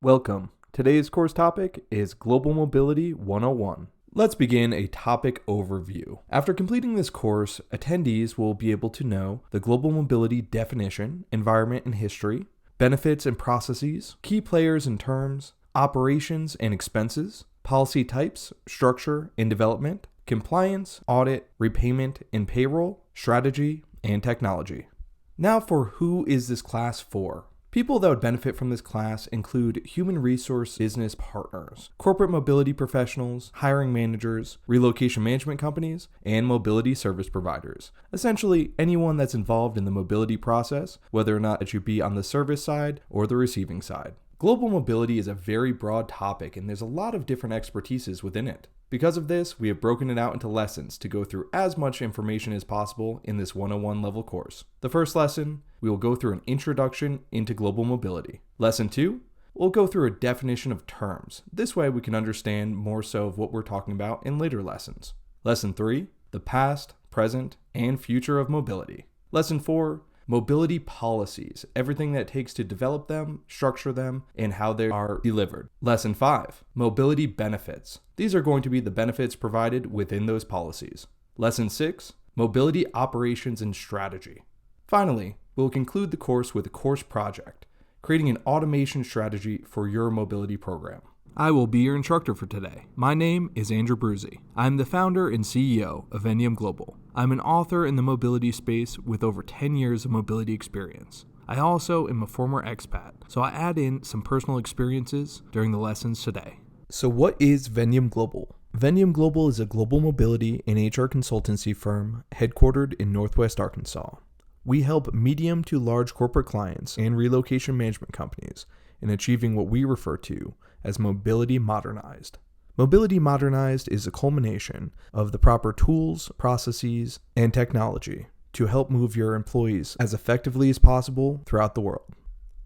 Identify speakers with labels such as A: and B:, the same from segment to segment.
A: Welcome. Today's course topic is Global Mobility 101. Let's begin a topic overview. After completing this course, attendees will be able to know the global mobility definition, environment and history, benefits and processes, key players and terms, operations and expenses, policy types, structure and development, compliance, audit, repayment and payroll, strategy, and technology. Now for who is this class for? People that would benefit from this class include human resource business partners, corporate mobility professionals, hiring managers, relocation management companies, and mobility service providers. Essentially, anyone that's involved in the mobility process, whether or not it should be on the service side or the receiving side. Global mobility is a very broad topic and there's a lot of different expertises within it. Because of this, we have broken it out into lessons to go through as much information as possible in this 101 level course. The first lesson, we will go through an introduction into global mobility. Lesson 2, we'll go through a definition of terms. This way we can understand more so of what we're talking about in later lessons. Lesson 3, the past, present, and future of mobility. Lesson 4, mobility policies, everything that it takes to develop them, structure them, and how they are delivered. Lesson 5, mobility benefits. These are going to be the benefits provided within those policies. Lesson 6, mobility operations and strategy. Finally, we'll conclude the course with a course project, creating an automation strategy for your mobility program. I will be your instructor for today. My name is Andrew Bruzzi. I'm the founder and CEO of Vendium Global. I'm an author in the mobility space with over 10 years of mobility experience. I also am a former expat, so I add in some personal experiences during the lessons today. So what is Vendium Global? Vendium Global is a global mobility and HR consultancy firm headquartered in Northwest Arkansas. We help medium to large corporate clients and relocation management companies in achieving what we refer to as mobility modernized. Mobility modernized is a culmination of the proper tools, processes, and technology to help move your employees as effectively as possible throughout the world.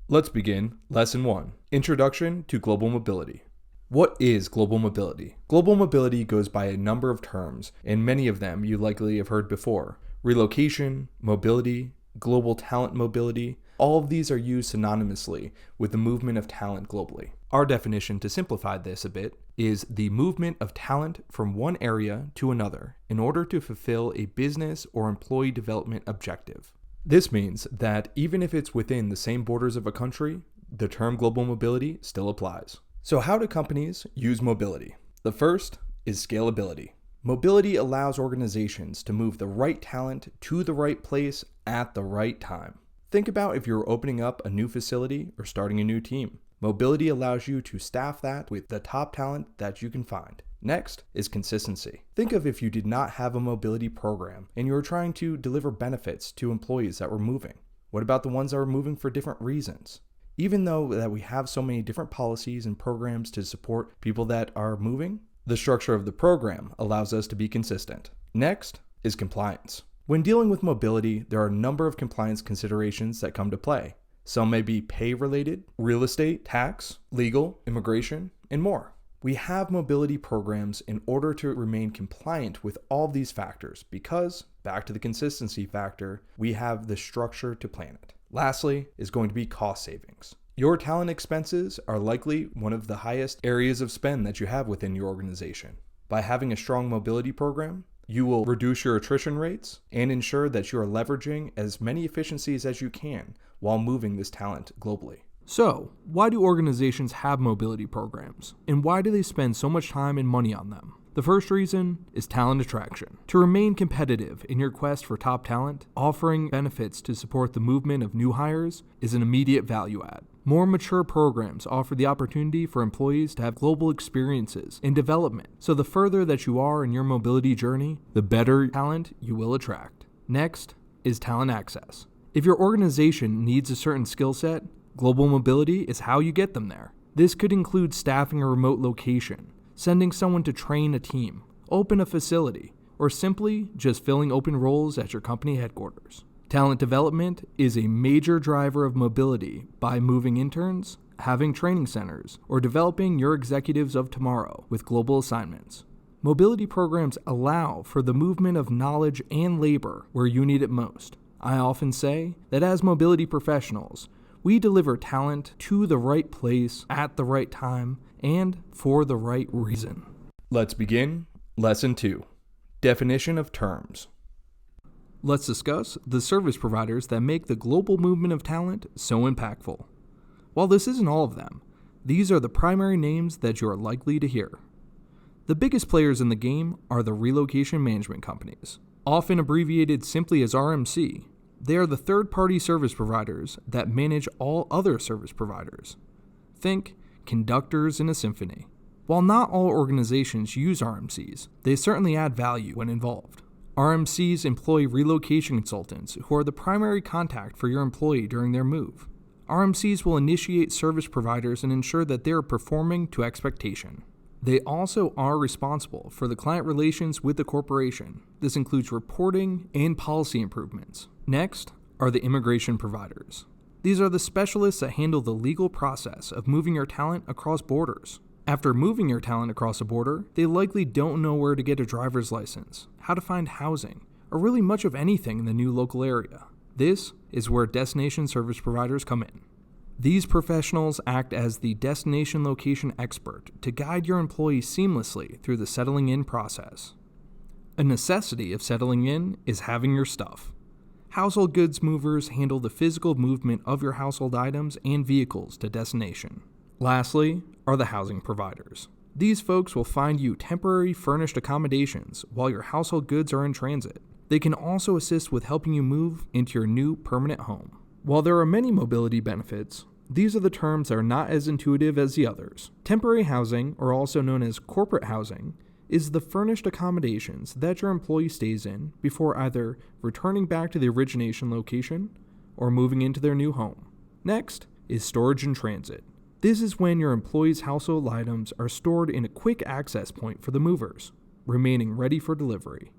A: Let's begin Lesson 1, Introduction to Global Mobility. What is global mobility? Global mobility goes by a number of terms, and many of them you likely have heard before. Relocation, mobility, global talent mobility, all of these are used synonymously with the movement of talent globally. Our definition, to simplify this a bit, is the movement of talent from one area to another in order to fulfill a business or employee development objective. This means that even if it's within the same borders of a country, the term global mobility still applies. So how do companies use mobility? The first is scalability. Mobility allows organizations to move the right talent to the right place at the right time. Think about if you're opening up a new facility or starting a new team. Mobility allows you to staff that with the top talent that you can find. Next is consistency. Think of if you did not have a mobility program and you were trying to deliver benefits to employees that were moving. What about the ones that were moving for different reasons? Even though that we have so many different policies and programs to support people that are moving, the structure of the program allows us to be consistent. Next is compliance. When dealing with mobility, there are a number of compliance considerations that come to play. Some may be pay-related, real estate, tax, legal, immigration, and more. We have mobility programs in order to remain compliant with all of these factors because, back to the consistency factor, we have the structure to plan it. Lastly is going to be cost savings. Your talent expenses are likely one of the highest areas of spend that you have within your organization. By having a strong mobility program, you will reduce your attrition rates and ensure that you are leveraging as many efficiencies as you can while moving this talent globally. So, why do organizations have mobility programs? And why do they spend so much time and money on them? The first reason is talent attraction. To remain competitive in your quest for top talent, offering benefits to support the movement of new hires is an immediate value add. More mature programs offer the opportunity for employees to have global experiences and development. So the further that you are in your mobility journey, the better talent you will attract. Next is talent access. If your organization needs a certain skill set, global mobility is how you get them there. This could include staffing a remote location, sending someone to train a team, open a facility, or simply just filling open roles at your company headquarters. Talent development is a major driver of mobility by moving interns, having training centers, or developing your executives of tomorrow with global assignments. Mobility programs allow for the movement of knowledge and labor where you need it most. I often say that as mobility professionals, We deliver talent to the right place at the right time and for the right reason. Let's begin. Lesson 2. Definition of terms. Let's discuss the service providers that make the global movement of talent so impactful. While this isn't all of them, these are the primary names that you are likely to hear. The biggest players in the game are the relocation management companies, often abbreviated simply as RMC. They are the third-party service providers that manage all other service providers. Think conductors in a symphony. While not all organizations use RMCs, they certainly add value when involved. RMCs employ relocation consultants who are the primary contact for your employee during their move. RMCs will initiate service providers and ensure that they are performing to expectation. They also are responsible for the client relations with the corporation. This includes reporting and policy improvements. Next are the immigration providers. These are the specialists that handle the legal process of moving your talent across borders. After moving your talent across a border, they likely don't know where to get a driver's license, how to find housing, or really much of anything in the new local area. This is where destination service providers come in. These professionals act as the destination location expert to guide your employees seamlessly through the settling in process. A necessity of settling in is having your stuff. Household goods movers handle the physical movement of your household items and vehicles to destination. Lastly are the housing providers. These folks will find you temporary furnished accommodations while your household goods are in transit. They can also assist with helping you move into your new permanent home. While there are many mobility benefits, these are the terms that are not as intuitive as the others. Temporary housing, or also known as corporate housing, is the furnished accommodations that your employee stays in before either returning back to the origination location or moving into their new home. Next is storage in transit. This is when your employees' household items are stored in a quick access point for the movers, remaining ready for delivery.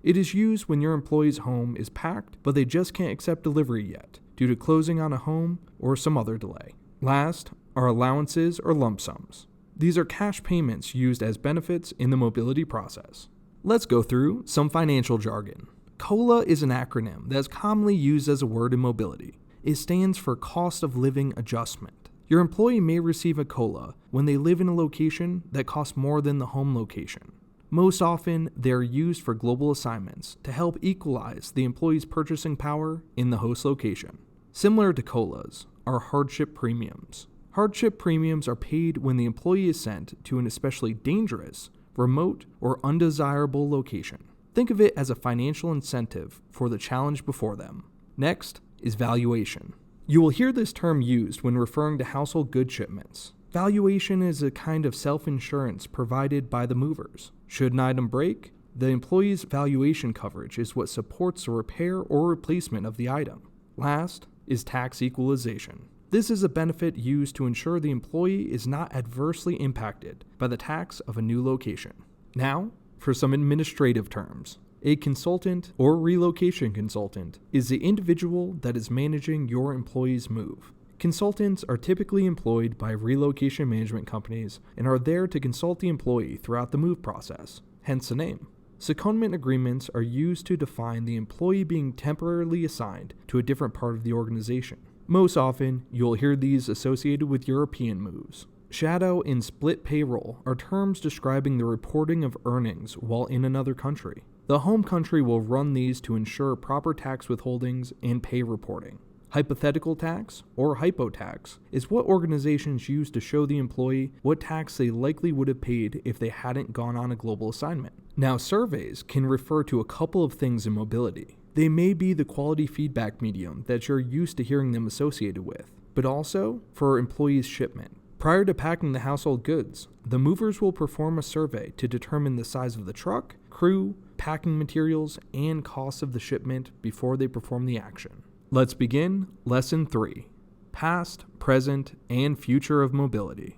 A: It is used when your employee's home is packed, but they just can't accept delivery yet, due to closing on a home or some other delay. Last are allowances or lump sums. These are cash payments used as benefits in the mobility process. Let's go through some financial jargon. COLA is an acronym that is commonly used as a word in mobility. It stands for Cost of Living Adjustment. Your employee may receive a COLA when they live in a location that costs more than the home location. Most often, they are used for global assignments to help equalize the employee's purchasing power in the host location. Similar to COLAs are hardship premiums. Hardship premiums are paid when the employee is sent to an especially dangerous, remote, or undesirable location. Think of it as a financial incentive for the challenge before them. Next is valuation. You will hear this term used when referring to household goods shipments. Valuation is a kind of self-insurance provided by the movers. Should an item break, the employee's valuation coverage is what supports the repair or replacement of the item. Last is tax equalization. This is a benefit used to ensure the employee is not adversely impacted by the tax of a new location. Now, for some administrative terms. A consultant or relocation consultant is the individual that is managing your employee's move. Consultants are typically employed by relocation management companies and are there to consult the employee throughout the move process, hence the name. Secondment agreements are used to define the employee being temporarily assigned to a different part of the organization. Most often, you'll hear these associated with European moves. Shadow and split payroll are terms describing the reporting of earnings while in another country. The home country will run these to ensure proper tax withholdings and pay reporting. Hypothetical tax, or hypotax, is what organizations use to show the employee what tax they likely would have paid if they hadn't gone on a global assignment. Now, surveys can refer to a couple of things in mobility. They may be the quality feedback medium that you're used to hearing them associated with, but also for employees' shipment. Prior to packing the household goods, the movers will perform a survey to determine the size of the truck, crew, packing materials, and cost of the shipment before they perform the action. Let's begin Lesson 3, Past, Present, and Future of Mobility.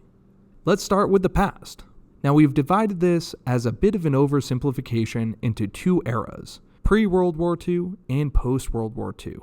A: Let's start with the past. Now we've divided this as a bit of an oversimplification into two eras, pre-World War II and post-World War II.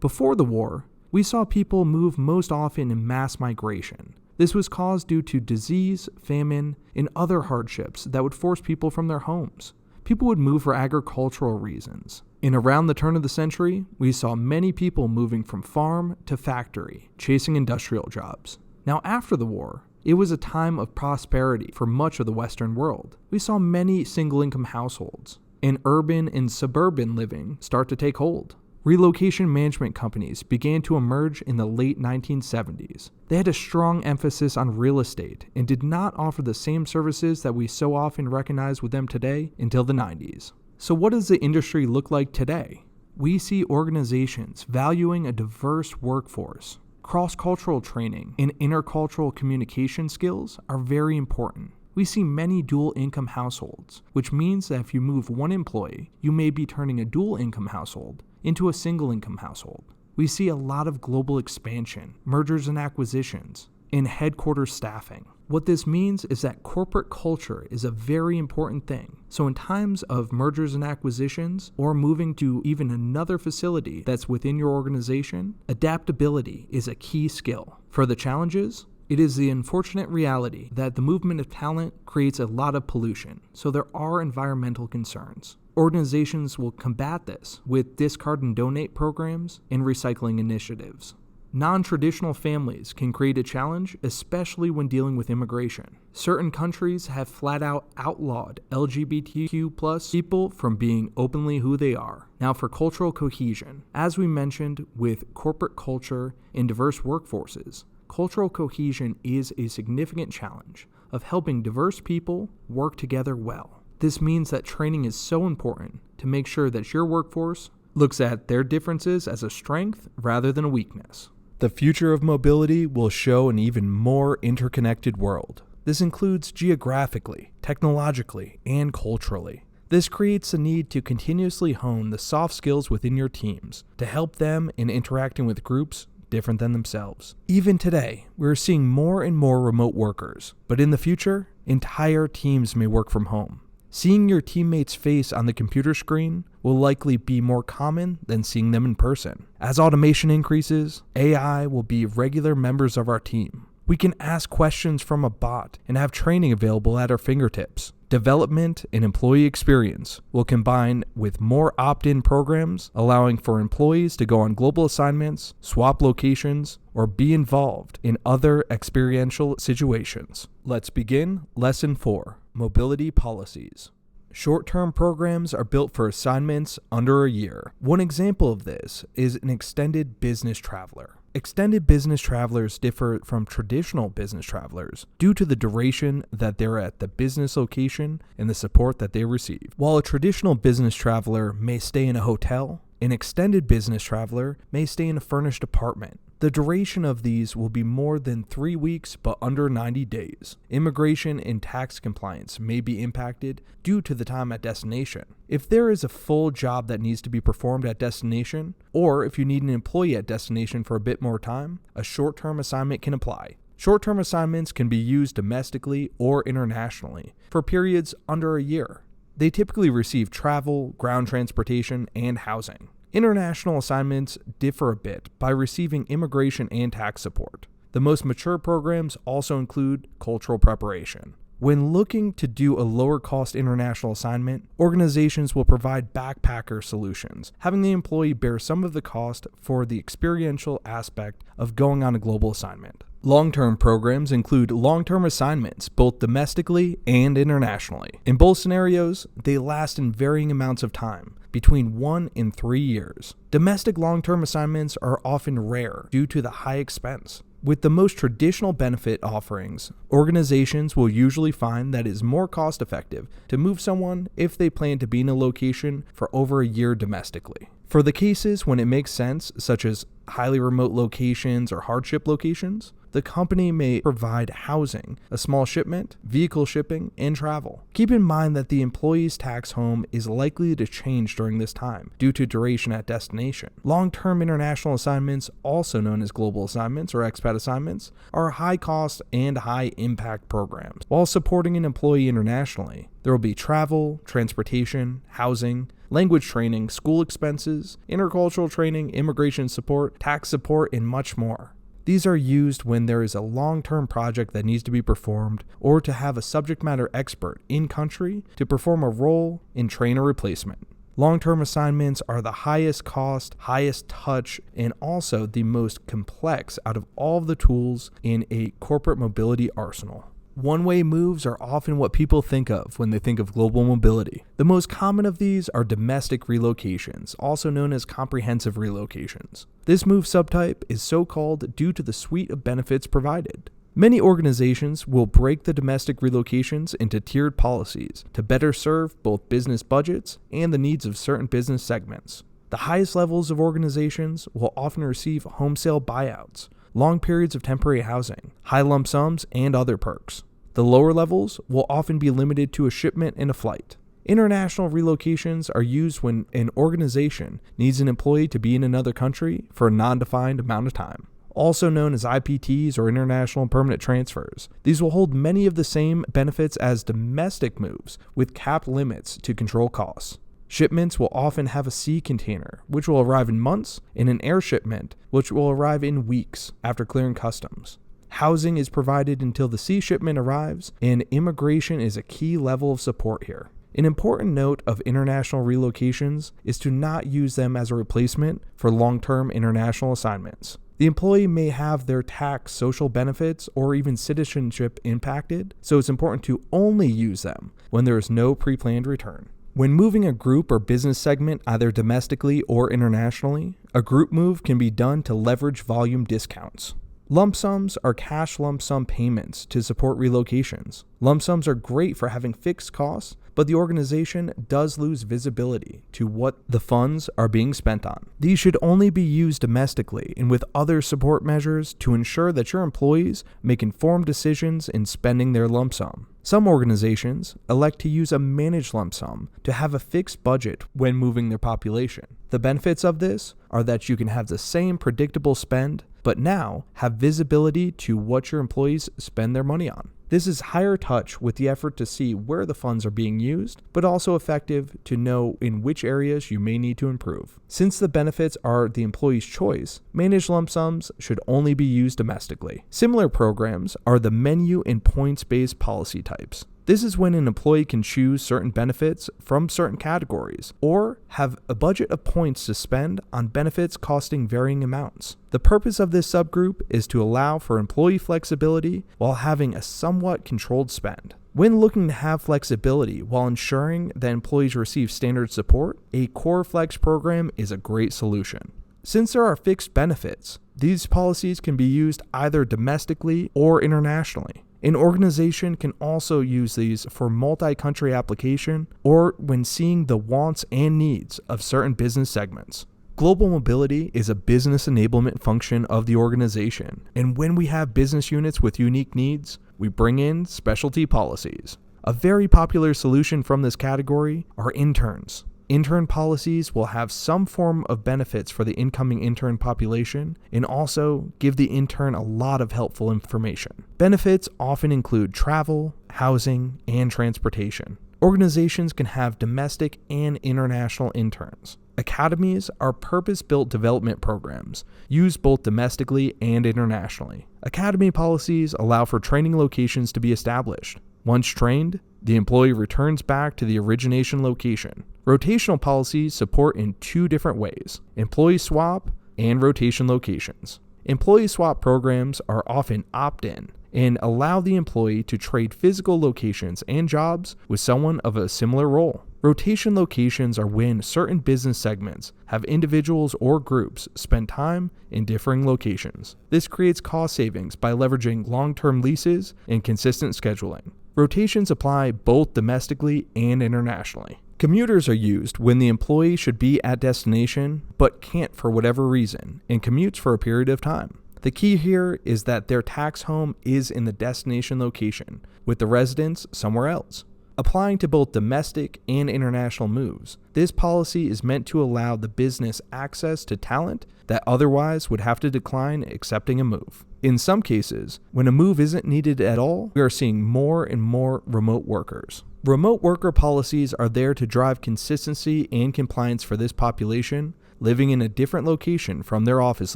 A: Before the war, we saw people move most often in mass migration. This was caused due to disease, famine, and other hardships that would force people from their homes. people would move for agricultural reasons. And around the turn of the century, we saw many people moving from farm to factory, chasing industrial jobs. Now, after the war, it was a time of prosperity for much of the Western world. We saw many single-income households, and urban and suburban living start to take hold. Relocation management companies began to emerge in the late 1970s. They had a strong emphasis on real estate and did not offer the same services that we so often recognize with them today until the 90s. So what does the industry look like today? We see organizations valuing a diverse workforce. Cross-cultural training and intercultural communication skills are very important. We see many dual-income households, which means that if you move one employee, you may be turning a dual-income household into a single-income household. We see a lot of global expansion, mergers and acquisitions, and headquarters staffing. What this means is that corporate culture is a very important thing. So in times of mergers and acquisitions, or moving to even another facility that's within your organization, adaptability is a key skill. For the challenges, it is the unfortunate reality that the movement of talent creates a lot of pollution, so there are environmental concerns. Organizations will combat this with discard and donate programs and recycling initiatives. Non-traditional families can create a challenge, especially when dealing with immigration. Certain countries have flat out outlawed LGBTQ+ people from being openly who they are. Now for cultural cohesion, as we mentioned with corporate culture and diverse workforces, cultural cohesion is a significant challenge of helping diverse people work together well. This means that training is so important to make sure that your workforce looks at their differences as a strength rather than a weakness. The future of mobility will show an even more interconnected world. This includes geographically, technologically, and culturally. This creates a need to continuously hone the soft skills within your teams to help them in interacting with groups different than themselves. Even today, we're seeing more and more remote workers, but in the future, entire teams may work from home. Seeing your teammates' face on the computer screen will likely be more common than seeing them in person. As automation increases, AI will be regular members of our team. We can ask questions from a bot and have training available at our fingertips. Development and employee experience will combine with more opt-in programs, allowing for employees to go on global assignments, swap locations, or be involved in other experiential situations. Let's begin Lesson 4, Mobility Policies. Short-term programs are built for assignments under a year. One example of this is an extended business traveler. Extended business travelers differ from traditional business travelers due to the duration that they're at the business location and the support that they receive. While a traditional business traveler may stay in a hotel, an extended business traveler may stay in a furnished apartment. The duration of these will be more than 3 weeks but under 90 days. Immigration and tax compliance may be impacted due to the time at destination. If there is a full job that needs to be performed at destination, or if you need an employee at destination for a bit more time, a short-term assignment can apply. Short-term assignments can be used domestically or internationally for periods under a year. They typically receive travel, ground transportation, and housing. International assignments differ a bit by receiving immigration and tax support. The most mature programs also include cultural preparation. When looking to do a lower-cost international assignment, organizations will provide backpacker solutions, having the employee bear some of the cost for the experiential aspect of going on a global assignment. Long-term programs include long-term assignments, both domestically and internationally. In both scenarios, they last in varying amounts of time, between 1 and 3 years. Domestic long-term assignments are often rare due to the high expense. With the most traditional benefit offerings, organizations will usually find that it is more cost-effective to move someone if they plan to be in a location for over a year domestically. For the cases when it makes sense, such as highly remote locations or hardship locations, the company may provide housing, a small shipment, vehicle shipping, and travel. Keep in mind that the employee's tax home is likely to change during this time due to duration at destination. Long-term international assignments, also known as global assignments or expat assignments, are high-cost and high-impact programs. While supporting an employee internationally, there will be travel, transportation, housing, language training, school expenses, intercultural training, immigration support, tax support, and much more. These are used when there is a long-term project that needs to be performed or to have a subject matter expert in country to perform a role in train or replacement. Long-term assignments are the highest cost, highest touch, and also the most complex out of all of the tools in a corporate mobility arsenal. One-way moves are often what people think of when they think of global mobility. The most common of these are domestic relocations, also known as comprehensive relocations. This move subtype is so called due to the suite of benefits provided. Many organizations will break the domestic relocations into tiered policies to better serve both business budgets and the needs of certain business segments. The highest levels of organizations will often receive home sale buyouts, long periods of temporary housing, high lump sums, and other perks. The lower levels will often be limited to a shipment and a flight. International relocations are used when an organization needs an employee to be in another country for a non-defined amount of time. Also known as IPTs or international permanent transfers. These will hold many of the same benefits as domestic moves with capped limits to control costs. Shipments will often have a sea container, which will arrive in months, and an air shipment, which will arrive in weeks after clearing customs. Housing is provided until the sea shipment arrives, and immigration is a key level of support here. An important note of international relocations is to not use them as a replacement for long-term international assignments. The employee may have their tax, social benefits, or even citizenship impacted, so it's important to only use them when there is no pre-planned return. When moving a group or business segment either domestically or internationally, a group move can be done to leverage volume discounts. Lump sums are cash lump sum payments to support relocations. Lump sums are great for having fixed costs, but the organization does lose visibility to what the funds are being spent on. These should only be used domestically and with other support measures to ensure that your employees make informed decisions in spending their lump sum. Some organizations elect to use a managed lump sum to have a fixed budget when moving their population. The benefits of this are that you can have the same predictable spend, but now have visibility to what your employees spend their money on. This is higher touch with the effort to see where the funds are being used, but also effective to know in which areas you may need to improve. Since the benefits are the employee's choice, managed lump sums should only be used domestically. Similar programs are the menu and points-based policy types. This is when an employee can choose certain benefits from certain categories, or have a budget of points to spend on benefits costing varying amounts. The purpose of this subgroup is to allow for employee flexibility while having a somewhat controlled spend. When looking to have flexibility while ensuring that employees receive standard support, a Core Flex program is a great solution. Since there are fixed benefits, these policies can be used either domestically or internationally. An organization can also use these for multi-country application or when seeing the wants and needs of certain business segments. Global mobility is a business enablement function of the organization, and when we have business units with unique needs, we bring in specialty policies. A very popular solution from this category are interns. Intern policies will have some form of benefits for the incoming intern population and also give the intern a lot of helpful information. Benefits often include travel, housing, and transportation. Organizations can have domestic and international interns. Academies are purpose-built development programs used both domestically and internationally. Academy policies allow for training locations to be established. Once trained, the employee returns back to the origination location. Rotational policies support in two different ways: employee swap and rotation locations. Employee swap programs are often opt-in and allow the employee to trade physical locations and jobs with someone of a similar role. Rotation locations are when certain business segments have individuals or groups spend time in differing locations. This creates cost savings by leveraging long-term leases and consistent scheduling. Rotations apply both domestically and internationally. Commuters are used when the employee should be at destination but can't for whatever reason and commutes for a period of time. The key here is that their tax home is in the destination location, with the residence somewhere else. Applying to both domestic and international moves, this policy is meant to allow the business access to talent that otherwise would have to decline accepting a move. In some cases, when a move isn't needed at all, we are seeing more and more remote workers. Remote worker policies are there to drive consistency and compliance for this population living in a different location from their office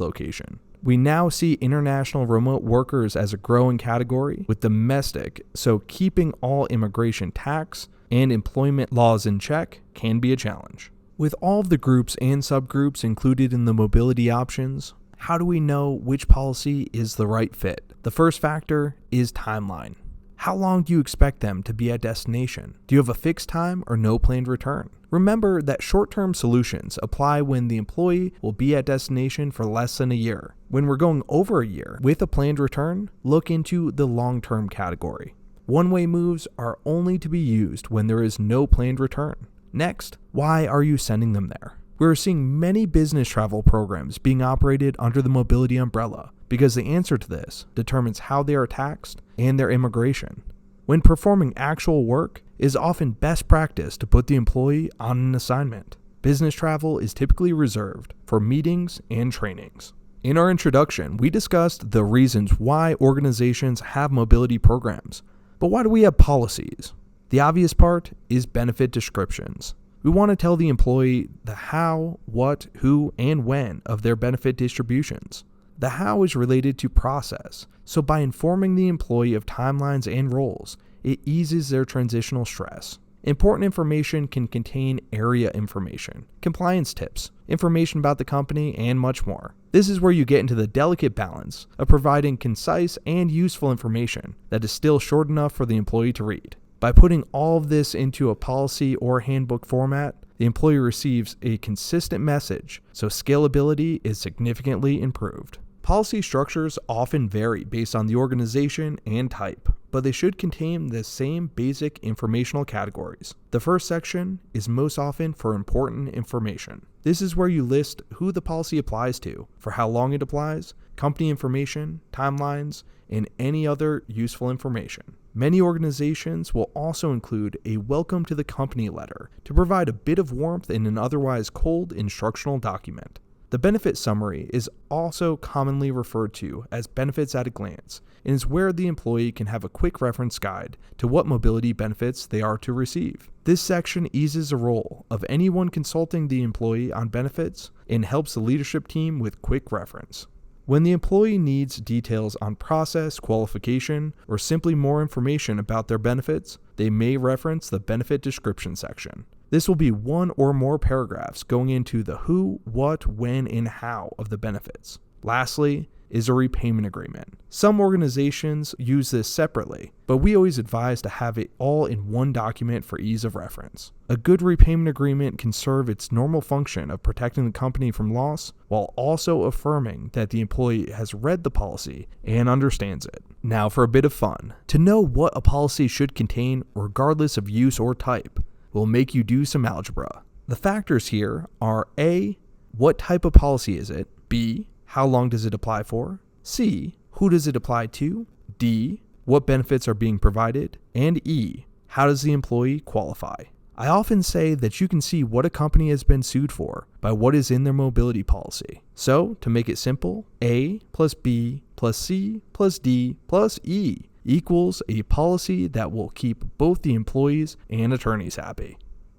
A: location. We now see international remote workers as a growing category with domestic, so keeping all immigration tax and employment laws in check can be a challenge. With all of the groups and subgroups included in the mobility options, how do we know which policy is the right fit? The first factor is timeline. How long do you expect them to be at destination? Do you have a fixed time or no planned return? Remember that short-term solutions apply when the employee will be at destination for less than a year. When we're going over a year with a planned return, look into the long-term category. One-way moves are only to be used when there is no planned return. Next, why are you sending them there? We're seeing many business travel programs being operated under the mobility umbrella because the answer to this determines how they are taxed and their immigration. When performing actual work, it is often best practice to put the employee on an assignment. Business travel is typically reserved for meetings and trainings. In our introduction, we discussed the reasons why organizations have mobility programs. But why do we have policies? The obvious part is benefit descriptions. We want to tell the employee the how, what, who, and when of their benefit distributions. The how is related to process, so by informing the employee of timelines and roles, it eases their transitional stress. Important information can contain area information, compliance tips, information about the company, and much more. This is where you get into the delicate balance of providing concise and useful information that is still short enough for the employee to read. By putting all of this into a policy or handbook format, the employee receives a consistent message, so scalability is significantly improved. Policy structures often vary based on the organization and type, but they should contain the same basic informational categories. The first section is most often for important information. This is where you list who the policy applies to, for how long it applies, company information, timelines, and any other useful information. Many organizations will also include a welcome to the company letter to provide a bit of warmth in an otherwise cold instructional document. The benefit summary is also commonly referred to as benefits at a glance and is where the employee can have a quick reference guide to what mobility benefits they are to receive. This section eases the role of anyone consulting the employee on benefits and helps the leadership team with quick reference. When the employee needs details on process, qualification, or simply more information about their benefits, they may reference the benefit description section. This will be one or more paragraphs going into the who, what, when, and how of the benefits. Lastly is a repayment agreement. Some organizations use this separately, but we always advise to have it all in one document for ease of reference. A good repayment agreement can serve its normal function of protecting the company from loss while also affirming that the employee has read the policy and understands it. Now for a bit of fun. To know what a policy should contain, regardless of use or type, will make you do some algebra. The factors here are A, what type of policy is it? B, how long does it apply for? C, who does it apply to? D, what benefits are being provided? And E, how does the employee qualify? I often say that you can see what a company has been sued for by what is in their mobility policy. So, to make it simple, A plus B plus C plus D plus E equals a policy that will keep both the employees and attorneys happy.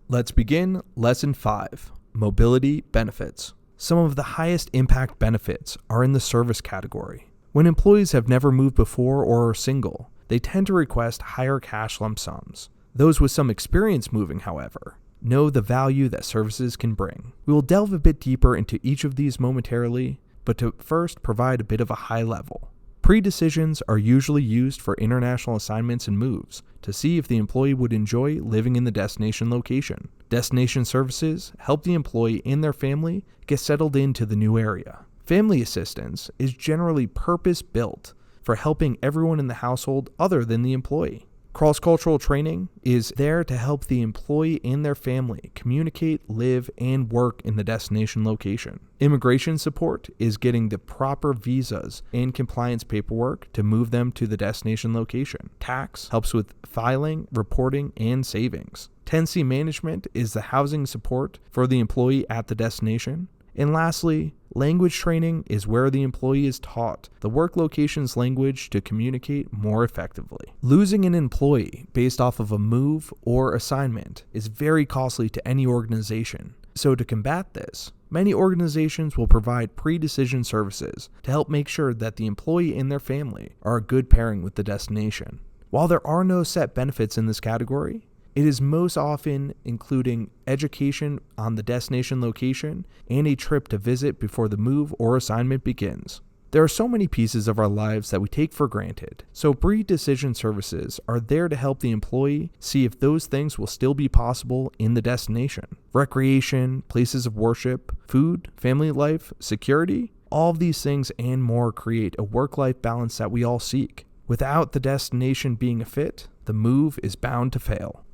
A: Let's begin Lesson 5, Mobility Benefits. Some of the highest impact benefits are in the service category. When employees have never moved before or are single, they tend to request higher cash lump sums. Those with some experience moving, however, know the value that services can bring. We will delve a bit deeper into each of these momentarily, but to first provide a bit of a high level. Pre-decisions are usually used for international assignments and moves to see if the employee would enjoy living in the destination location. Destination services help the employee and their family get settled into the new area. Family assistance is generally purpose-built for helping everyone in the household other than the employee. Cross-cultural training is there to help the employee and their family communicate, live, and work in the destination location. Immigration support is getting the proper visas and compliance paperwork to move them to the destination location. Tax helps with filing, reporting, and savings. Tenancy management is the housing support for the employee at the destination. And lastly, language training is where the employee is taught the work location's language to communicate more effectively. Losing an employee based off of a move or assignment is very costly to any organization, So to combat this, many organizations will provide pre-decision services to help make sure that the employee and their family are a good pairing with the destination. While there are no set benefits in this category, it is most often including education on the destination location and a trip to visit before the move or assignment begins. There are so many pieces of our lives that we take for granted, so pre-decision services are there to help the employee see if those things will still be possible in the destination. Recreation, places of worship, food, family life, security, all of these things and more create a work-life balance that we all seek. Without the destination being a fit, the move is bound to fail.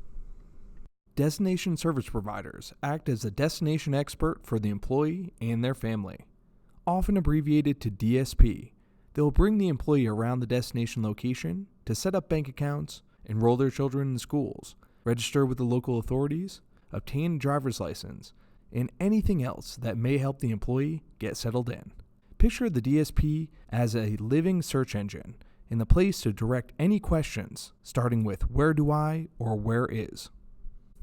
A: Destination service providers act as a destination expert for the employee and their family. Often abbreviated to DSP, they will bring the employee around the destination location to set up bank accounts, enroll their children in schools, register with the local authorities, obtain a driver's license, and anything else that may help the employee get settled in. Picture the DSP as a living search engine and the place to direct any questions, starting with where do I or where is.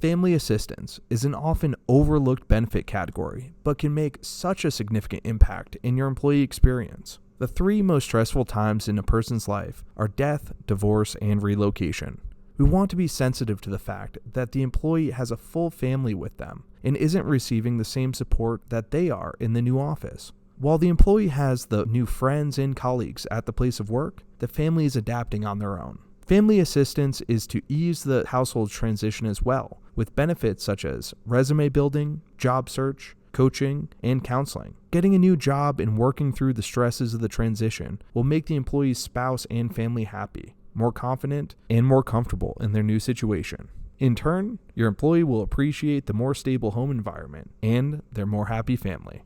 A: Family assistance is an often overlooked benefit category, but can make such a significant impact in your employee experience. The three most stressful times in a person's life are death, divorce, and relocation. We want to be sensitive to the fact that the employee has a full family with them and isn't receiving the same support that they are in the new office. While the employee has the new friends and colleagues at the place of work, the family is adapting on their own. Family assistance is to ease the household transition as well, with benefits such as resume building, job search, coaching, and counseling. Getting a new job and working through the stresses of the transition will make the employee's spouse and family happy, more confident, and more comfortable in their new situation. In turn, your employee will appreciate the more stable home environment and their more happy family.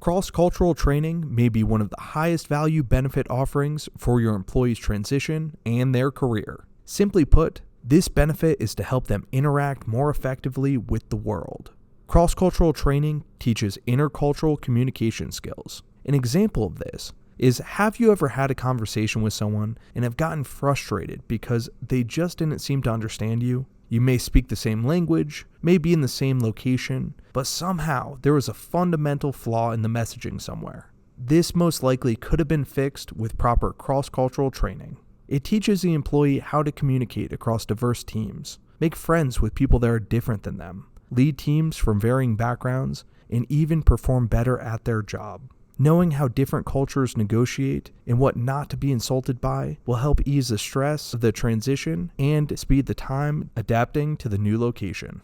A: Cross-cultural training may be one of the highest value benefit offerings for your employee's transition and their career. Simply put, this benefit is to help them interact more effectively with the world. Cross-cultural training teaches intercultural communication skills. An example of this is, have you ever had a conversation with someone and have gotten frustrated because they just didn't seem to understand you? You may speak the same language, may be in the same location, but somehow there was a fundamental flaw in the messaging somewhere. This most likely could have been fixed with proper cross-cultural training. It teaches the employee how to communicate across diverse teams, make friends with people that are different than them, lead teams from varying backgrounds, and even perform better at their job. Knowing how different cultures negotiate and what not to be insulted by will help ease the stress of the transition and speed the time adapting to the new location.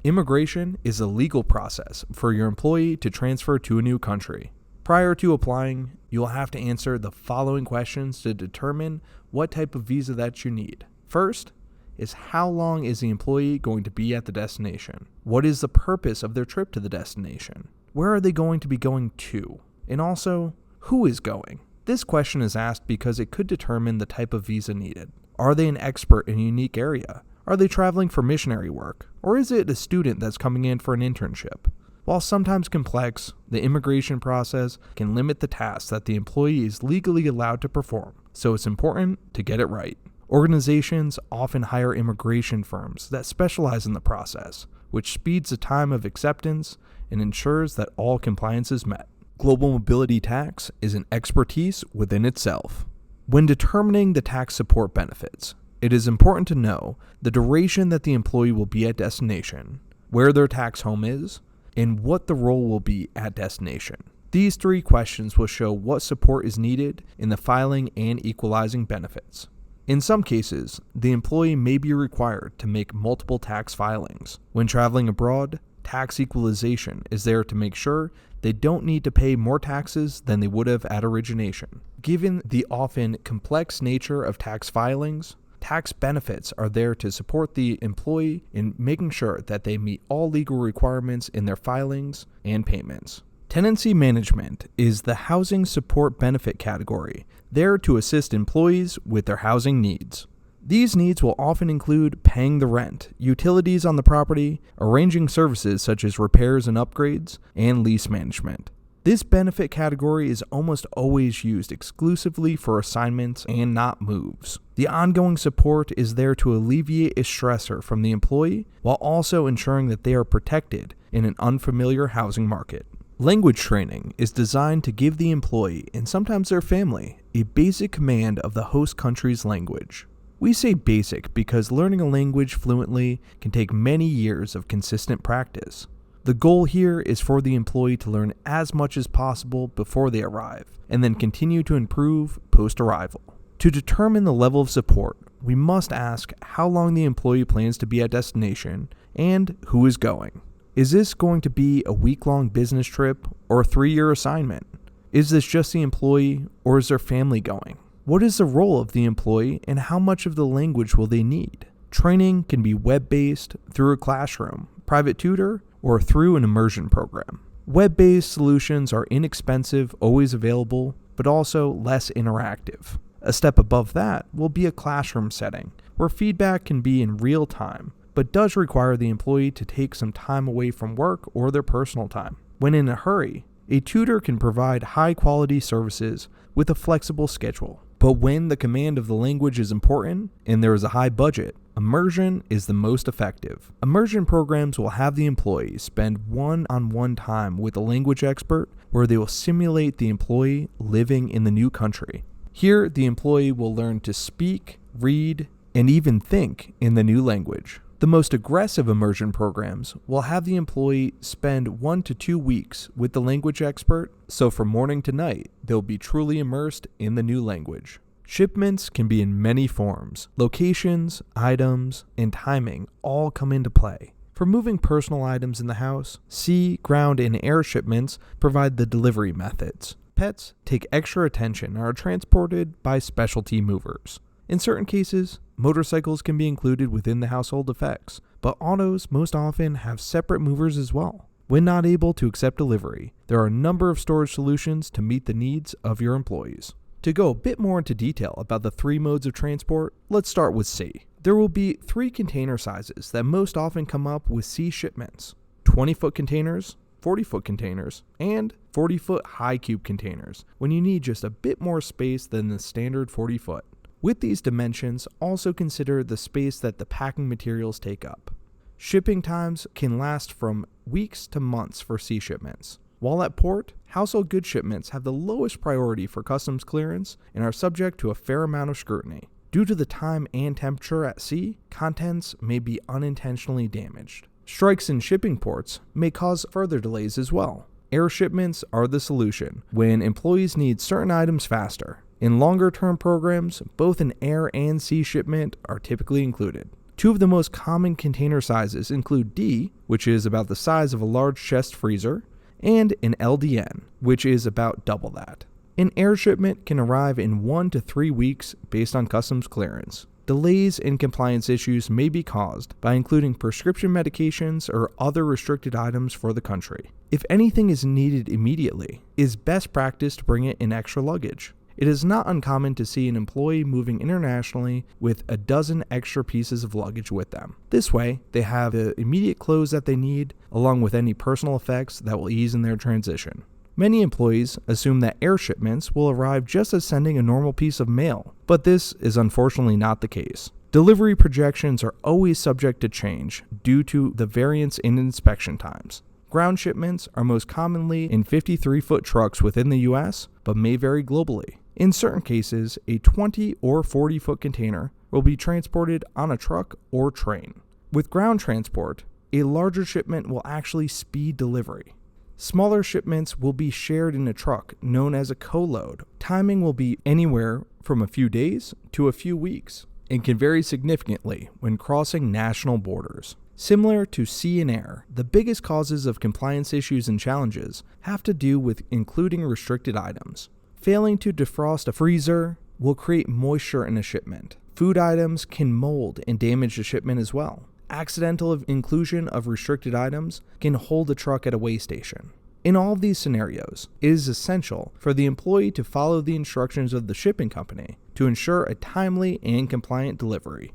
A: Immigration is a legal process for your employee to transfer to a new country. Prior to applying, you will have to answer the following questions to determine what type of visa that you need. First is, how long is the employee going to be at the destination? What is the purpose of their trip to the destination? Where are they going to be going to? And also, who is going? This question is asked because it could determine the type of visa needed. Are they an expert in a unique area? Are they traveling for missionary work? Or is it a student that's coming in for an internship? While sometimes complex, the immigration process can limit the tasks that the employee is legally allowed to perform, so it's important to get it right. Organizations often hire immigration firms that specialize in the process, which speeds the time of acceptance and ensures that all compliance is met. Global mobility tax is an expertise within itself. When determining the tax support benefits, it is important to know the duration that the employee will be at destination, where their tax home is, and what the role will be at destination. These three questions will show what support is needed in the filing and equalizing benefits. In some cases, the employee may be required to make multiple tax filings. When traveling abroad, tax equalization is there to make sure they don't need to pay more taxes than they would have at origination. Given the often complex nature of tax filings, tax benefits are there to support the employee in making sure that they meet all legal requirements in their filings and payments. Tenancy management is the housing support benefit category, there to assist employees with their housing needs. These needs will often include paying the rent, utilities on the property, arranging services such as repairs and upgrades, and lease management. This benefit category is almost always used exclusively for assignments and not moves. The ongoing support is there to alleviate a stressor from the employee while also ensuring that they are protected in an unfamiliar housing market. Language training is designed to give the employee, and sometimes their family, a basic command of the host country's language. We say basic because learning a language fluently can take many years of consistent practice. The goal here is for the employee to learn as much as possible before they arrive, and then continue to improve post-arrival. To determine the level of support, we must ask how long the employee plans to be at destination and who is going. Is this going to be a week-long business trip or a 3-year assignment? Is this just the employee or is their family going? What is the role of the employee and how much of the language will they need? Training can be web-based, through a classroom, private tutor, or through an immersion program. Web-based solutions are inexpensive, always available, but also less interactive. A step above that will be a classroom setting, where feedback can be in real time, but does require the employee to take some time away from work or their personal time. When in a hurry, a tutor can provide high-quality services with a flexible schedule. But when the command of the language is important and there is a high budget, immersion is the most effective. Immersion programs will have the employee spend one-on-one time with a language expert where they will simulate the employee living in the new country. Here, the employee will learn to speak, read, and even think in the new language. The most aggressive immersion programs will have the employee spend 1 to 2 weeks with the language expert, so from morning to night, they'll be truly immersed in the new language. Shipments can be in many forms. Locations, items, and timing all come into play. For moving personal items in the house, sea, ground, and air shipments provide the delivery methods. Pets take extra attention and are transported by specialty movers. In certain cases, motorcycles can be included within the household effects, but autos most often have separate movers as well. When not able to accept delivery, there are a number of storage solutions to meet the needs of your employees. To go a bit more into detail about the 3 modes of transport, let's start with sea. There will be 3 container sizes that most often come up with sea shipments: 20-foot containers, 40-foot containers, and 40-foot high cube containers, when you need just a bit more space than the standard 40-foot. With these dimensions, also consider the space that the packing materials take up. Shipping times can last from weeks to months for sea shipments. While at port, household goods shipments have the lowest priority for customs clearance and are subject to a fair amount of scrutiny. Due to the time and temperature at sea, contents may be unintentionally damaged. Strikes in shipping ports may cause further delays as well. Air shipments are the solution when employees need certain items faster. In longer-term programs, both an air and sea shipment are typically included. 2 of the most common container sizes include D, which is about the size of a large chest freezer, and an LDN, which is about double that. An air shipment can arrive in 1 to 3 weeks based on customs clearance. Delays and compliance issues may be caused by including prescription medications or other restricted items for the country. If anything is needed immediately, it is best practice to bring it in extra luggage. It is not uncommon to see an employee moving internationally with a dozen extra pieces of luggage with them. This way, they have the immediate clothes that they need, along with any personal effects that will ease in their transition. Many employees assume that air shipments will arrive just as sending a normal piece of mail, but this is unfortunately not the case. Delivery projections are always subject to change due to the variance in inspection times. Ground shipments are most commonly in 53-foot trucks within the US, but may vary globally. In certain cases, a 20 or 40-foot container will be transported on a truck or train. With ground transport, a larger shipment will actually speed delivery. Smaller shipments will be shared in a truck known as a co-load. Timing will be anywhere from a few days to a few weeks and can vary significantly when crossing national borders. Similar to sea and air, the biggest causes of compliance issues and challenges have to do with including restricted items. Failing to defrost a freezer will create moisture in a shipment. Food items can mold and damage the shipment as well. Accidental inclusion of restricted items can hold a truck at a weigh station. In all of these scenarios, it is essential for the employee to follow the instructions of the shipping company to ensure a timely and compliant delivery.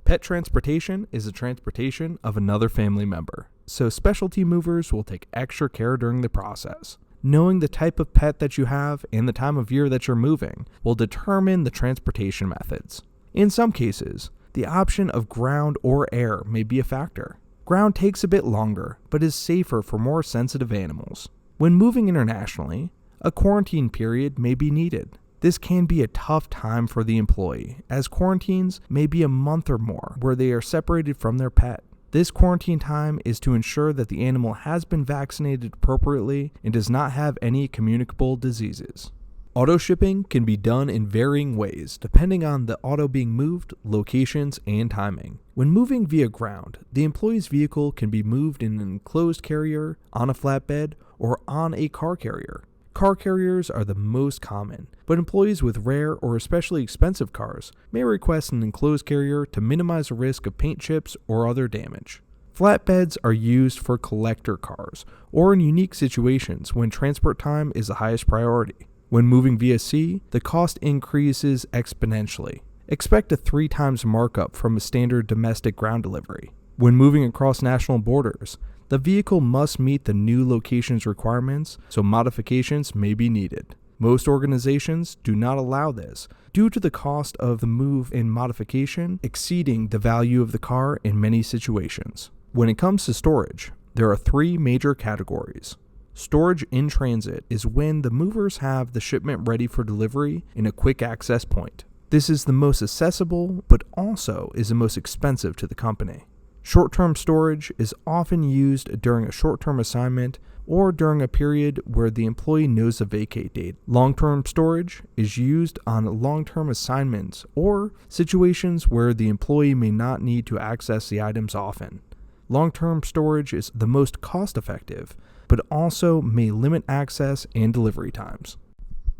A: Pet transportation is a transportation of another family member, so specialty movers will take extra care during the process. Knowing the type of pet that you have and the time of year that you're moving will determine the transportation methods. In some cases, the option of ground or air may be a factor. Ground takes a bit longer, but is safer for more sensitive animals. When moving internationally, a quarantine period may be needed. This can be a tough time for the employee, as quarantines may be a month or more where they are separated from their pet. This quarantine time is to ensure that the animal has been vaccinated appropriately and does not have any communicable diseases. Auto shipping can be done in varying ways depending on the auto being moved, locations, and timing. When moving via ground, the employee's vehicle can be moved in an enclosed carrier, on a flatbed, or on a car carrier. Car carriers are the most common, but employees with rare or especially expensive cars may request an enclosed carrier to minimize the risk of paint chips or other damage. Flatbeds are used for collector cars or in unique situations when transport time is the highest priority. When moving via sea, the cost increases exponentially. Expect a 3 times markup from a standard domestic ground delivery. When moving across national borders, the vehicle must meet the new location's requirements, so modifications may be needed. Most organizations do not allow this due to the cost of the move and modification exceeding the value of the car in many situations. When it comes to storage, there are 3 major categories. Storage in transit is when the movers have the shipment ready for delivery in a quick access point. This is the most accessible, but also is the most expensive to the company. Short-term storage is often used during a short-term assignment or during a period where the employee knows the vacate date. Long-term storage is used on long-term assignments or situations where the employee may not need to access the items often. Long-term storage is the most cost-effective, but also may limit access and delivery times.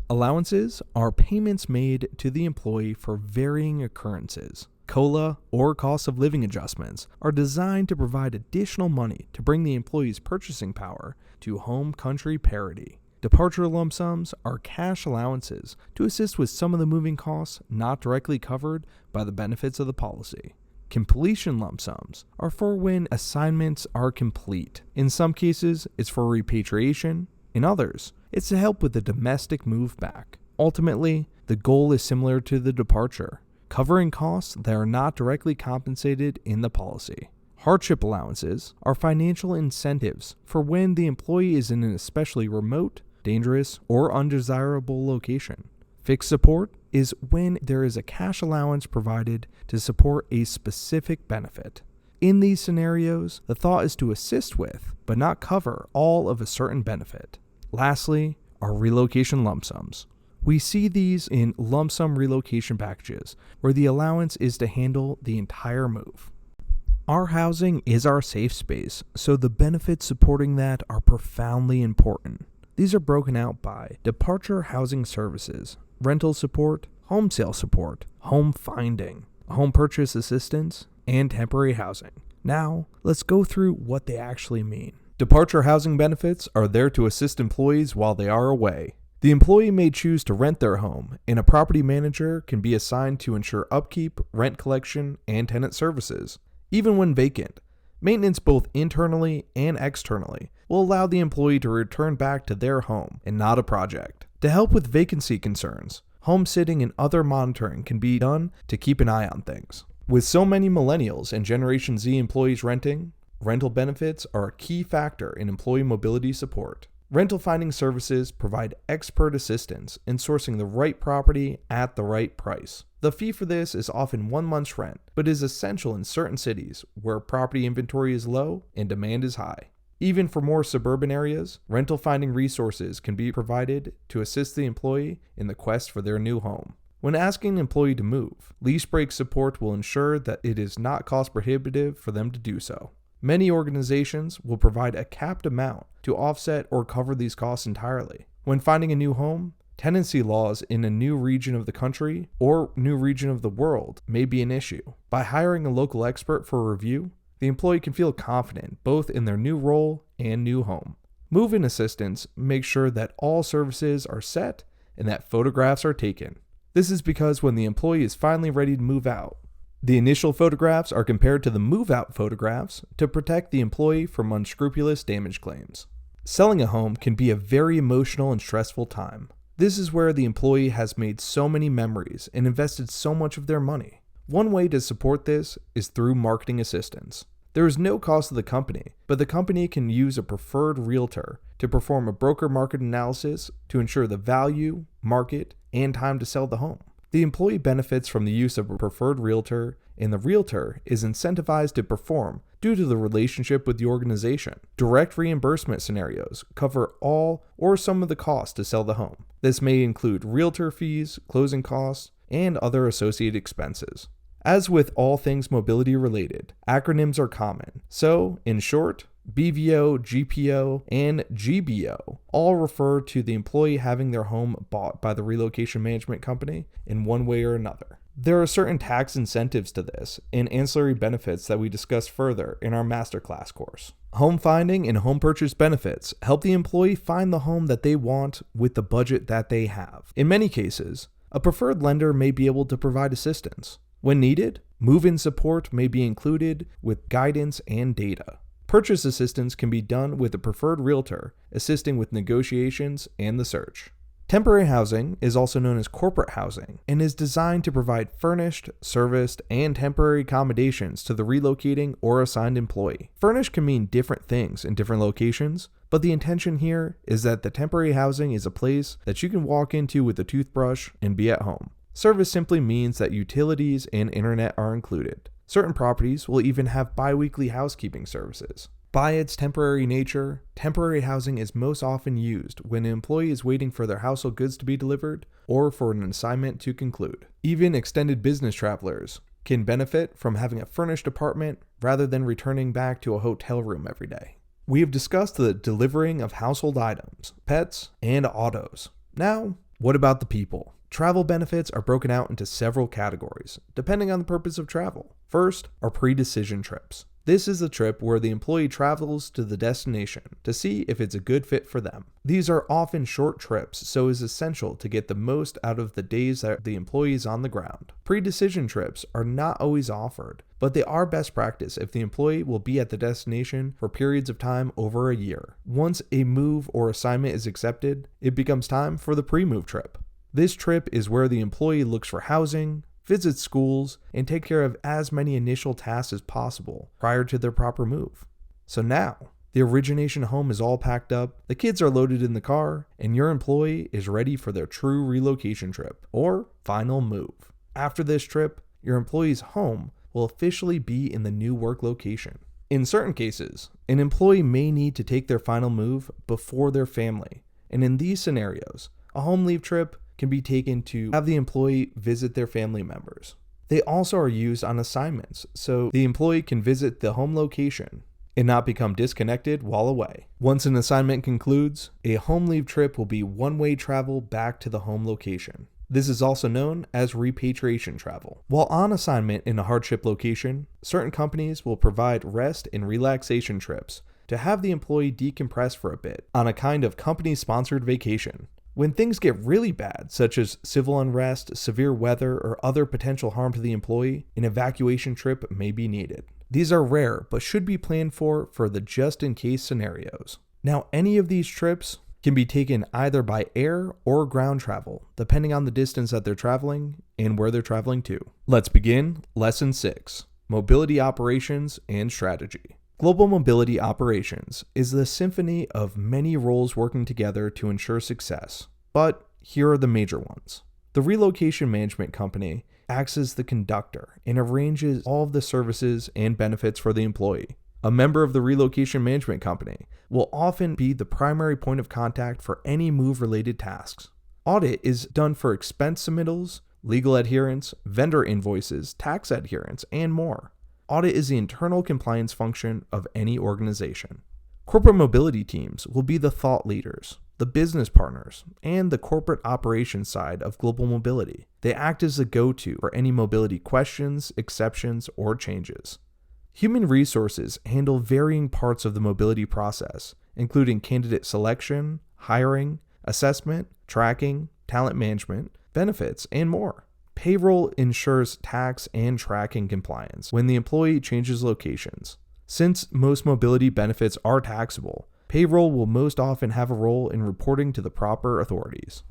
A: Allowances are payments made to the employee for varying occurrences. COLA, or cost of living adjustments, are designed to provide additional money to bring the employee's purchasing power to home country parity. Departure lump sums are cash allowances to assist with some of the moving costs not directly covered by the benefits of the policy. Completion lump sums are for when assignments are complete. In some cases, it's for repatriation. In others, it's to help with the domestic move back. Ultimately, the goal is similar to the departure, covering costs that are not directly compensated in the policy. Hardship allowances are financial incentives for when the employee is in an especially remote, dangerous, or undesirable location. Fixed support is when there is a cash allowance provided to support a specific benefit. In these scenarios, the thought is to assist with, but not cover, all of a certain benefit. Lastly, are relocation lump sums. We see these in lump sum relocation packages, where the allowance is to handle the entire move. Our housing is our safe space, so the benefits supporting that are profoundly important. These are broken out by departure housing services, rental support, home sale support, home finding, home purchase assistance, and temporary housing. Now, let's go through what they actually mean. Departure housing benefits are there to assist employees while they are away. The employee may choose to rent their home, and a property manager can be assigned to ensure upkeep, rent collection, and tenant services. Even when vacant, maintenance both internally and externally will allow the employee to return back to their home and not a project. To help with vacancy concerns, home sitting and other monitoring can be done to keep an eye on things. With so many millennials and Generation Z employees renting, rental benefits are a key factor in employee mobility support. Rental finding services provide expert assistance in sourcing the right property at the right price. The fee for this is often 1 month's rent, but is essential in certain cities where property inventory is low and demand is high. Even for more suburban areas, rental finding resources can be provided to assist the employee in the quest for their new home. When asking an employee to move, lease break support will ensure that it is not cost prohibitive for them to do so. Many organizations will provide a capped amount to offset or cover these costs entirely. When finding a new home, tenancy laws in a new region of the country or new region of the world may be an issue. By hiring a local expert for a review, the employee can feel confident both in their new role and new home. Move-in assistance makes sure that all services are set and that photographs are taken. This is because when the employee is finally ready to move out, the initial photographs are compared to the move-out photographs to protect the employee from unscrupulous damage claims. Selling a home can be a very emotional and stressful time. This is where the employee has made so many memories and invested so much of their money. One way to support this is through marketing assistance. There is no cost to the company, but the company can use a preferred realtor to perform a broker market analysis to ensure the value, market, and time to sell the home. The employee benefits from the use of a preferred realtor, and the realtor is incentivized to perform due to the relationship with the organization. Direct reimbursement scenarios cover all or some of the costs to sell the home. This may include realtor fees, closing costs, and other associated expenses. As with all things mobility related, acronyms are common. So, in short, BVO, GPO, and GBO all refer to the employee having their home bought by the relocation management company in one way or another. There are certain tax incentives to this and ancillary benefits that we discuss further in our masterclass course. Home finding and home purchase benefits help the employee find the home that they want with the budget that they have. In many cases, a preferred lender may be able to provide assistance. When needed, move-in support may be included with guidance and data. Purchase assistance can be done with a preferred realtor, assisting with negotiations and the search. Temporary housing is also known as corporate housing and is designed to provide furnished, serviced, and temporary accommodations to the relocating or assigned employee. Furnished can mean different things in different locations, but the intention here is that the temporary housing is a place that you can walk into with a toothbrush and be at home. Service simply means that utilities and internet are included. Certain properties will even have bi-weekly housekeeping services. By its temporary nature, temporary housing is most often used when an employee is waiting for their household goods to be delivered or for an assignment to conclude. Even extended business travelers can benefit from having a furnished apartment rather than returning back to a hotel room every day. We have discussed the delivering of household items, pets, and autos. Now, what about the people? Travel benefits are broken out into several categories, depending on the purpose of travel. First are pre-decision trips. This is the trip where the employee travels to the destination to see if it's a good fit for them. These are often short trips, so it is essential to get the most out of the days that the employee is on the ground. Pre-decision trips are not always offered, but they are best practice if the employee will be at the destination for periods of time over a year. Once a move or assignment is accepted, it becomes time for the pre-move trip. This trip is where the employee looks for housing, visits schools, and take care of as many initial tasks as possible prior to their proper move. So now, the origination home is all packed up, the kids are loaded in the car, and your employee is ready for their true relocation trip, or final move. After this trip, your employee's home will officially be in the new work location. In certain cases, an employee may need to take their final move before their family, and in these scenarios, a home leave trip can be taken to have the employee visit their family members. They also are used on assignments, so the employee can visit the home location and not become disconnected while away. Once an assignment concludes, a home leave trip will be one-way travel back to the home location. This is also known as repatriation travel. While on assignment in a hardship location, certain companies will provide rest and relaxation trips to have the employee decompress for a bit on a kind of company-sponsored vacation. When things get really bad, such as civil unrest, severe weather, or other potential harm to the employee, an evacuation trip may be needed. These are rare, but should be planned for the just-in-case scenarios. Now, any of these trips can be taken either by air or ground travel, depending on the distance that they're traveling and where they're traveling to. Let's begin Lesson 6, Mobility Operations and Strategy. Global mobility operations is the symphony of many roles working together to ensure success, but here are the major ones. The relocation management company acts as the conductor and arranges all of the services and benefits for the employee. A member of the relocation management company will often be the primary point of contact for any move-related tasks. Audit is done for expense submittals, legal adherence, vendor invoices, tax adherence, and more. Audit is the internal compliance function of any organization. Corporate mobility teams will be the thought leaders, the business partners, and the corporate operations side of global mobility. They act as the go-to for any mobility questions, exceptions, or changes. Human resources handle varying parts of the mobility process, including candidate selection, hiring, assessment, tracking, talent management, benefits, and more. Payroll ensures tax and tracking compliance when the employee changes locations. Since most mobility benefits are taxable, payroll will most often have a role in reporting to the proper authorities.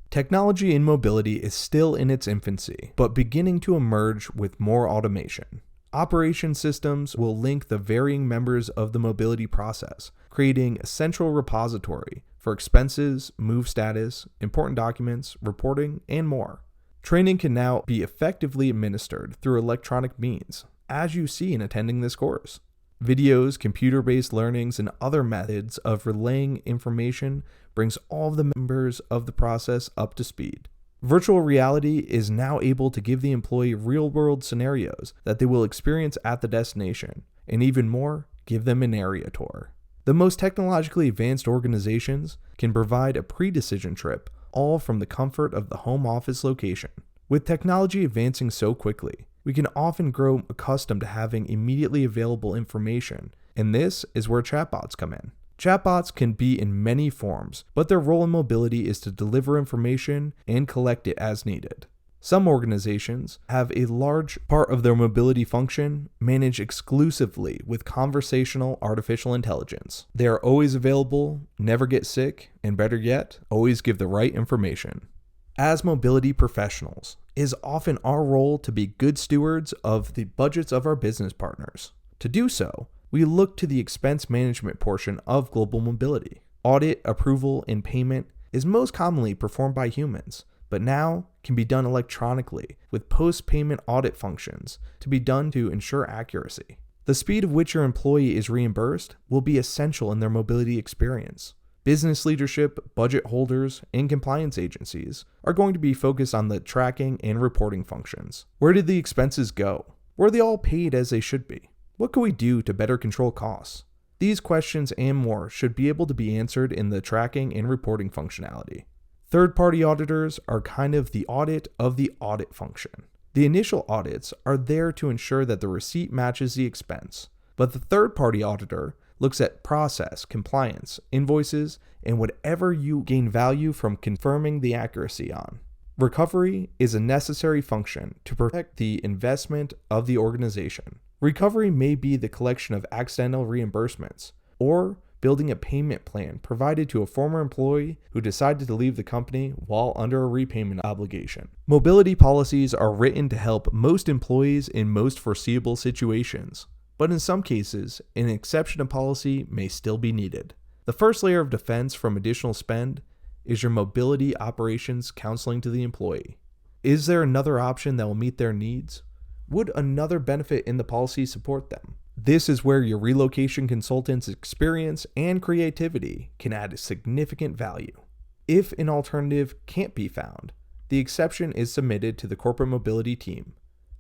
A: Technology in mobility is still in its infancy, but beginning to emerge with more automation. Operation systems will link the varying members of the mobility process, creating a central repository for expenses, move status, important documents, reporting, and more. Training can now be effectively administered through electronic means, as you see in attending this course. Videos, computer-based learnings, and other methods of relaying information brings all of the members of the process up to speed. Virtual reality is now able to give the employee real-world scenarios that they will experience at the destination, and even more, give them an area tour. The most technologically advanced organizations can provide a pre-decision trip, all from the comfort of the home office location. With technology advancing so quickly, we can often grow accustomed to having immediately available information, and this is where chatbots come in. Chatbots can be in many forms, but their role in mobility is to deliver information and collect it as needed. Some organizations have a large part of their mobility function managed exclusively with conversational artificial intelligence. They are always available, never get sick, and better yet, always give the right information. As mobility professionals, it is often our role to be good stewards of the budgets of our business partners. To do so, we look to the expense management portion of global mobility. Audit, approval, and payment is most commonly performed by humans, but now can be done electronically with post-payment audit functions to be done to ensure accuracy. The speed of which your employee is reimbursed will be essential in their mobility experience. Business leadership, budget holders, and compliance agencies are going to be focused on the tracking and reporting functions. Where did the expenses go? Were they all paid as they should be? What can we do to better control costs? These questions and more should be able to be answered in the tracking and reporting functionality. Third-party auditors are kind of the audit of the audit function. The initial audits are there to ensure that the receipt matches the expense, but the third-party auditor looks at process, compliance, invoices, and whatever you gain value from confirming the accuracy on. Recovery is a necessary function to protect the investment of the organization. Recovery may be the collection of accidental reimbursements, or building a payment plan provided to a former employee who decided to leave the company while under a repayment obligation. Mobility policies are written to help most employees in most foreseeable situations, but in some cases, an exception to policy may still be needed. The first layer of defense from additional spend is your mobility operations counseling to the employee. Is there another option that will meet their needs? Would another benefit in the policy support them? This is where your relocation consultant's experience and creativity can add significant value. If an alternative can't be found, the exception is submitted to the corporate mobility team.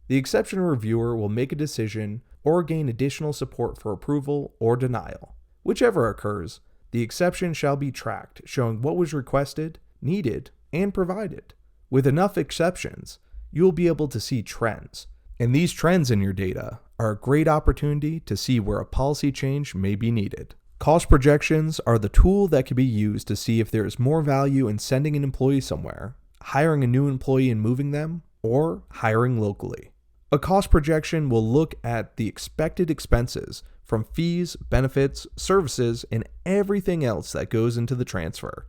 A: The exception reviewer will make a decision or gain additional support for approval or denial. Whichever occurs, the exception shall be tracked, showing what was requested, needed, and provided. With enough exceptions, you will be able to see trends. And these trends in your data are a great opportunity to see where a policy change may be needed. Cost projections are the tool that can be used to see if there is more value in sending an employee somewhere, hiring a new employee and moving them, or hiring locally. A cost projection will look at the expected expenses from fees, benefits, services, and everything else that goes into the transfer.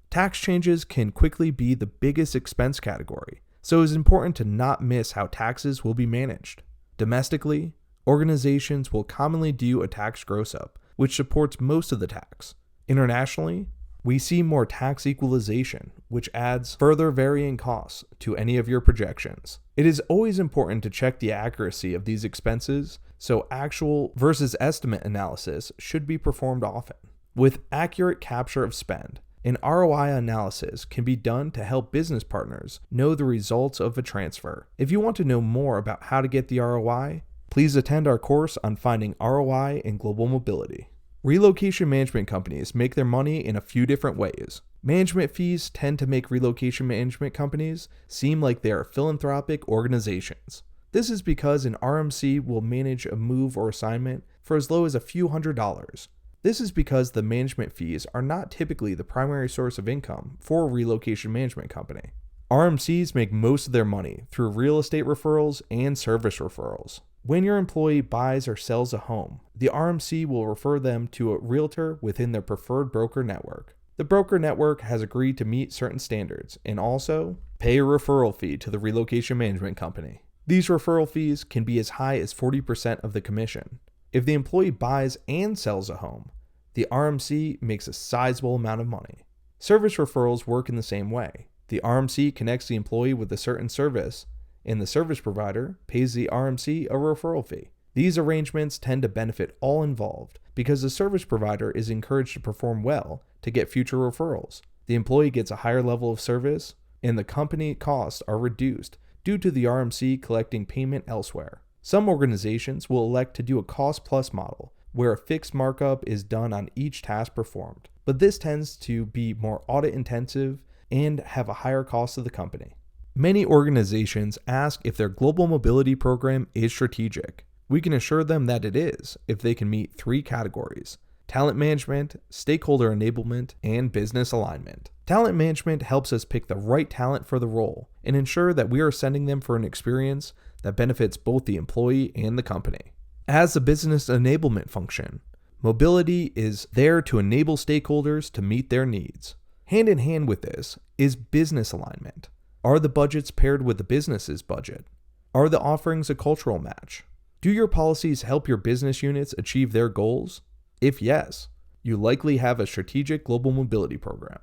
A: Tax changes can quickly be the biggest expense category, so it is important to not miss how taxes will be managed. Domestically, organizations will commonly do a tax gross-up, which supports most of the tax. Internationally, we see more tax equalization, which adds further varying costs to any of your projections. It is always important to check the accuracy of these expenses, so actual versus estimate analysis should be performed often. With accurate capture of spend, an ROI analysis can be done to help business partners know the results of a transfer. If you want to know more about how to get the ROI, please attend our course on finding ROI in global mobility. Relocation management companies make their money in a few different ways. Management fees tend to make relocation management companies seem like they are philanthropic organizations. This is because an RMC will manage a move or assignment for as low as a few $100s. This is because the management fees are not typically the primary source of income for a relocation management company. RMCs make most of their money through real estate referrals and service referrals. When your employee buys or sells a home, the RMC will refer them to a realtor within their preferred broker network. The broker network has agreed to meet certain standards and also pay a referral fee to the relocation management company. These referral fees can be as high as 40% of the commission. If the employee buys and sells a home, the RMC makes a sizable amount of money. Service referrals work in the same way. The RMC connects the employee with a certain service, and the service provider pays the RMC a referral fee. These arrangements tend to benefit all involved because the service provider is encouraged to perform well to get future referrals. The employee gets a higher level of service, and the company costs are reduced due to the RMC collecting payment elsewhere. Some organizations will elect to do a cost-plus model, where a fixed markup is done on each task performed, but this tends to be more audit-intensive and have a higher cost to the company. Many organizations ask if their global mobility program is strategic. We can assure them that it is if they can meet 3 categories: talent management, stakeholder enablement, and business alignment. Talent management helps us pick the right talent for the role and ensure that we are sending them for an experience that benefits both the employee and the company. As a business enablement function, mobility is there to enable stakeholders to meet their needs. Hand in hand with this is business alignment. Are the budgets paired with the business's budget? Are the offerings a cultural match? Do your policies help your business units achieve their goals? If yes, you likely have a strategic global mobility program.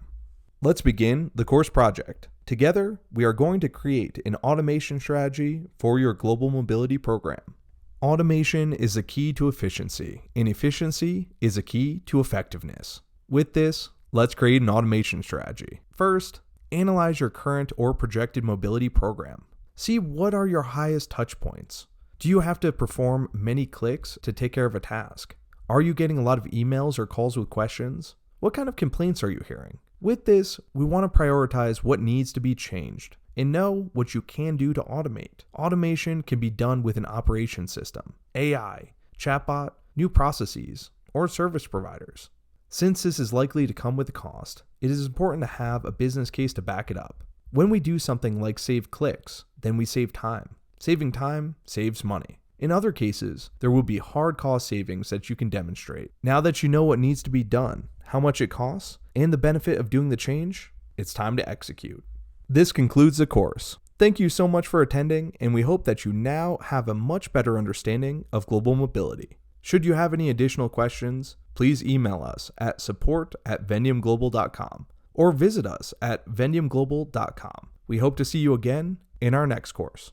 A: Let's begin the course project. Together, we are going to create an automation strategy for your global mobility program. Automation is a key to efficiency, and efficiency is a key to effectiveness. With this, let's create an automation strategy. First, analyze your current or projected mobility program. See what are your highest touch points. Do you have to perform many clicks to take care of a task? Are you getting a lot of emails or calls with questions? What kind of complaints are you hearing? With this, we want to prioritize what needs to be changed and know what you can do to automate. Automation can be done with an operation system, AI, chatbot, new processes, or service providers. Since this is likely to come with a cost, it is important to have a business case to back it up. When we do something like save clicks, then we save time. Saving time saves money. In other cases, there will be hard cost savings that you can demonstrate. Now that you know what needs to be done, how much it costs, and the benefit of doing the change, it's time to execute. This concludes the course. Thank you so much for attending, and we hope that you now have a much better understanding of global mobility. Should you have any additional questions, please email us at support@vendiumglobal.com or visit us at vendiumglobal.com. We hope to see you again in our next course.